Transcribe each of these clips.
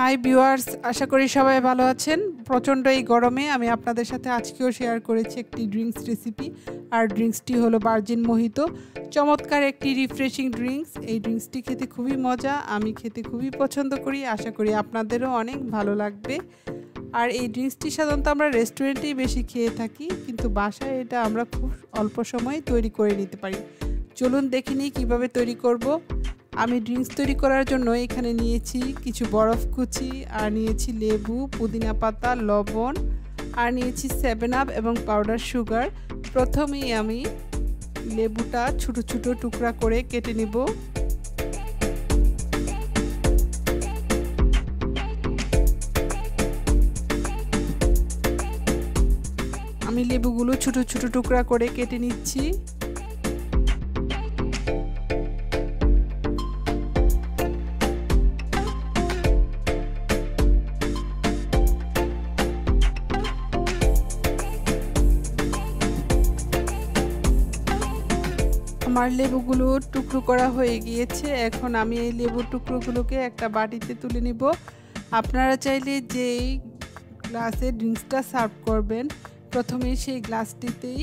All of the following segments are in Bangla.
হাই ভিউয়ার্স, আশা করি সবাই ভালো আছেন। প্রচণ্ড এই গরমে আমি আপনাদের সাথে আজকেও শেয়ার করেছি একটি ড্রিঙ্কস রেসিপি। আর ড্রিঙ্কসটি হলো ভার্জিন মোহিতো। চমৎকার একটি রিফ্রেশিং ড্রিঙ্কস। এই ড্রিঙ্কসটি খেতে খুবই মজা, আমি খেতে খুবই পছন্দ করি। আশা করি আপনাদেরও অনেক ভালো লাগবে। আর এই ড্রিঙ্কসটি সাধারণত আমরা রেস্টুরেন্টেই বেশি খেয়ে থাকি, কিন্তু বাসায় এটা আমরা খুব অল্প সময়ে তৈরি করে নিতে পারি। চলুন দেখে নিই কীভাবে তৈরি করব। আমি ড্রিঙ্কস তৈরি করার জন্য এখানে নিয়েছি কিছু বরফ কুচি, আর নিয়েছি লেবু, পুদিনা পাতা, লবণ, আর নিয়েছি 7 আপ এবং পাউডার সুগার। প্রথমেই আমি লেবুটা ছোট ছোট টুকরা করে কেটে নেব। আমি লেবুগুলো ছোট ছোট টুকরা করে কেটে নিচ্ছি। আমার লেবুগুলো টুকরো করা হয়ে গিয়েছে। এখন আমি এই লেবুর টুকরোগুলোকে একটা বাটিতে তুলে নিব। আপনারা চাইলে যেই গ্লাসে ড্রিঙ্কসটা সার্ভ করবেন, প্রথমে সেই গ্লাসটিতেই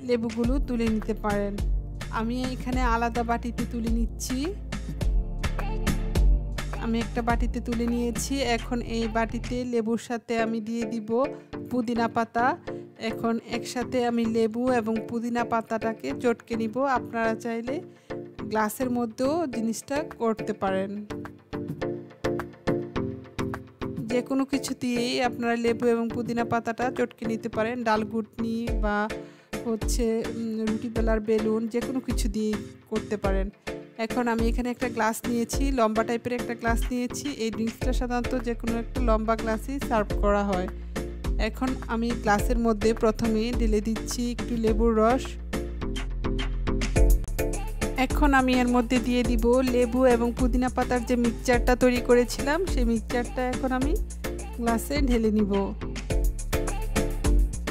লেবুগুলো তুলে নিতে পারেন। আমি এখানে আলাদা বাটিতে তুলে নিচ্ছি। আমি একটা বাটিতে তুলে নিয়েছি। এখন এই বাটিতে লেবুর সাথে আমি দিয়ে দিব পুদিনা পাতা। এখন একসাথে আমি লেবু এবং পুদিনা পাতাটাকে চটকে নিব। আপনারা চাইলে গ্লাসের মধ্যেও জিনিসটা করতে পারেন। যে কোনো কিছু দিয়েই আপনারা লেবু এবং পুদিনা পাতাটা চটকে নিতে পারেন। ডালঘুটনি বা রুটি বেলার বেলুন, যে কোনো কিছু দিয়ে করতে পারেন। এখন আমি এখানে একটা গ্লাস নিয়েছি, লম্বা টাইপের একটা গ্লাস নিয়েছি। এই ড্রিঙ্কসটা সাধারণত যে কোনো একটা লম্বা গ্লাসেই সার্ভ করা হয়। এখন আমি গ্লাসের মধ্যে প্রথমে ঢেলে দিচ্ছি একটু লেবুর রস। এখন আমি এর মধ্যে দিয়ে দিব লেবু এবং পুদিনা পাতার যে মিক্সচারটা তৈরি করেছিলাম, সেই মিক্সচারটা এখন আমি গ্লাসে ঢেলে নিব।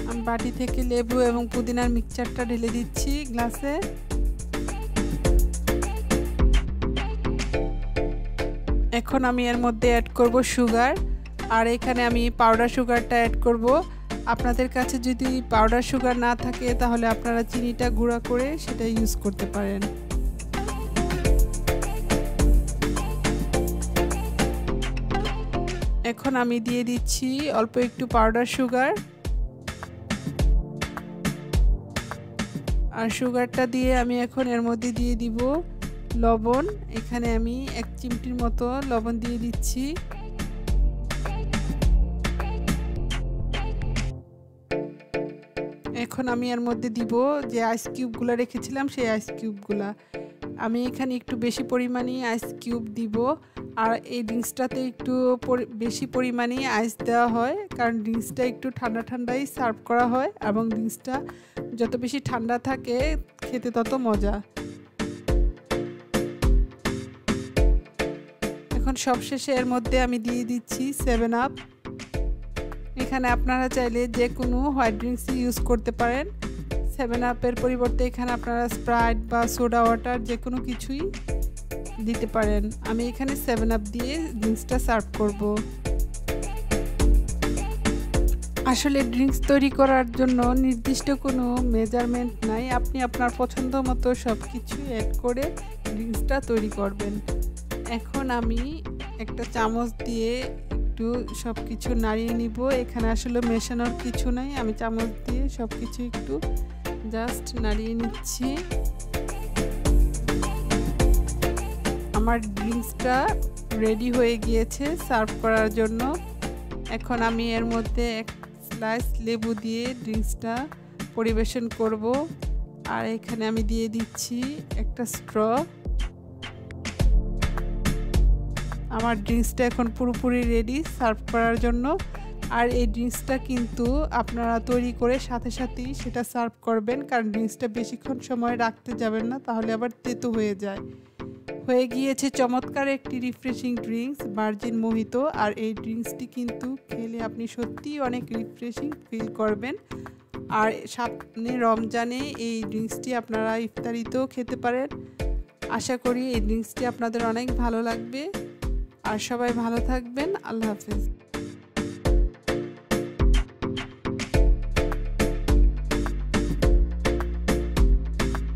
আমি বাটি থেকে লেবু এবং পুদিনার মিক্সচারটা ঢেলে দিচ্ছি গ্লাসে। এখন আমি এর মধ্যে অ্যাড করব সুগার, আর এখানে আমি পাউডার সুগারটা অ্যাড করব। আপনাদের কাছে যদি পাউডার সুগার না থাকে তাহলে আপনারা চিনিটা গুঁড়া করে সেটা ইউজ করতে পারেন। এখন আমি দিয়ে দিচ্ছি অল্প একটু পাউডার সুগার, আর সুগারটা দিয়ে আমি এখন এর মধ্যে দিয়ে দিব লবণ। এখানে আমি 1 চিমটির মতো লবণ দিয়ে দিচ্ছি। এখন আমি এর মধ্যে দিব যে আইস কিউবগুলো রেখেছিলাম, সেই আইস কিউবগুলো। আমি এখানে একটু বেশি পরিমাণে আইস কিউব দিব। আর এই ড্রিঙ্কসটাতে একটু বেশি পরিমাণে আইস দেওয়া হয়, কারণ ড্রিঙ্কসটা একটু ঠান্ডা ঠান্ডাই সার্ভ করা হয়, এবং ড্রিঙ্কসটা যত বেশি ঠান্ডা থাকে খেতে তত মজা। এখন সবশেষে এর মধ্যে আমি দিয়ে দিচ্ছি 7 আপ। এখানে আপনারা চাইলে যে কোনো হোয়াইট ড্রিঙ্কস ইউজ করতে পারেন। 7 আপের পরিবর্তে এখানে আপনারা স্প্রাইট বা সোডা ওয়াটার যে কোনো কিছুই দিতে পারেন। আমি এখানে 7 আপ দিয়ে ড্রিঙ্কসটা সার্ভ করব। আসলে ড্রিঙ্কস তৈরি করার জন্য নির্দিষ্ট কোনো মেজারমেন্ট নাই, আপনি আপনার পছন্দ মতো সব কিছু অ্যাড করে ড্রিঙ্কসটা তৈরি করবেন। এখন আমি একটা চামচ দিয়ে একটু সব কিছু নাড়িয়ে নিব। এখানে আসলে মেশানোর কিছু নাই, আমি চামচ দিয়ে সব কিছু একটু জাস্ট নাড়িয়ে নিচ্ছি। আমার ড্রিঙ্কসটা রেডি হয়ে গিয়েছে সার্ভ করার জন্য। এখন আমি এর মধ্যে 1 স্লাইস লেবু দিয়ে ড্রিঙ্কসটা পরিবেশন করব। আর এখানে আমি দিয়ে দিচ্ছি একটা স্ট্র। আমার ড্রিঙ্কসটা এখন পুরোপুরি রেডি সার্ভ করার জন্য। আর এই ড্রিঙ্কসটা কিন্তু আপনারা তৈরি করে সাথে সাথেই সেটা সার্ভ করবেন, কারণ ড্রিঙ্কসটা বেশিক্ষণ সময় রাখতে যাবেন না, তাহলে আবার তেতো হয়ে যায়। হয়ে গিয়েছে চমৎকার একটি রিফ্রেশিং ড্রিঙ্কস ভার্জিন মোহিতো। আর এই ড্রিঙ্কসটি কিন্তু খেলে আপনি সত্যিই অনেক রিফ্রেশিং ফিল করবেন। আর সামনে রমজানে এই ড্রিঙ্কসটি আপনারা ইফতারিতেও খেতে পারেন। আশা করি এই ড্রিঙ্কসটি আপনাদের অনেক ভালো লাগবে। আর সবাই ভালো থাকবেন। আল্লাহ হাফেজ।